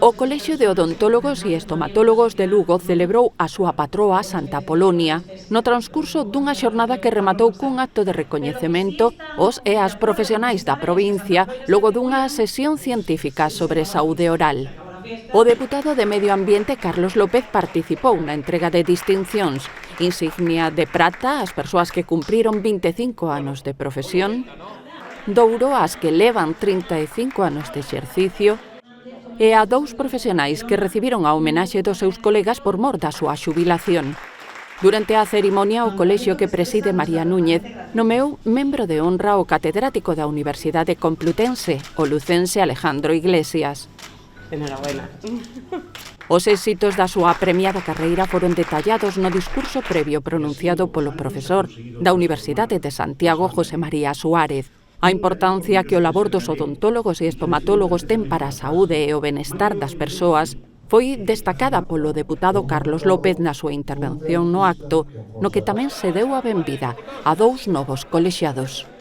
O Colexio de Odontólogos e Estomatólogos de Lugo celebrou a súa patroa Santa Polonia no transcurso dunha xornada que rematou cun acto de recoñecemento aos e as profesionais da provincia logo dunha sesión científica sobre saúde oral. O deputado de Medio Ambiente Carlos López participou na entrega de distincións, insignia de prata ás persoas que cumpriron 25 anos de profesión, douro ás que levan 35 anos de exercicio e a 2 profesionais que recibiron a homenaxe dos seus colegas por mor da súa xubilación. Durante a cerimonia, o colexio que preside María Núñez nomeou membro de honra o catedrático da Universidade Complutense, o lucense Alejandro Iglesias. Enhorabuena. Os éxitos da súa premiada carreira foron detallados no discurso previo pronunciado polo profesor da Universidade de Santiago, José María Suárez. A importancia que o labor dos odontólogos e estomatólogos ten para a saúde e o benestar das persoas foi destacada polo deputado Carlos López na súa intervención no acto, no que tamén se deu a benvida a 2 novos colexiados.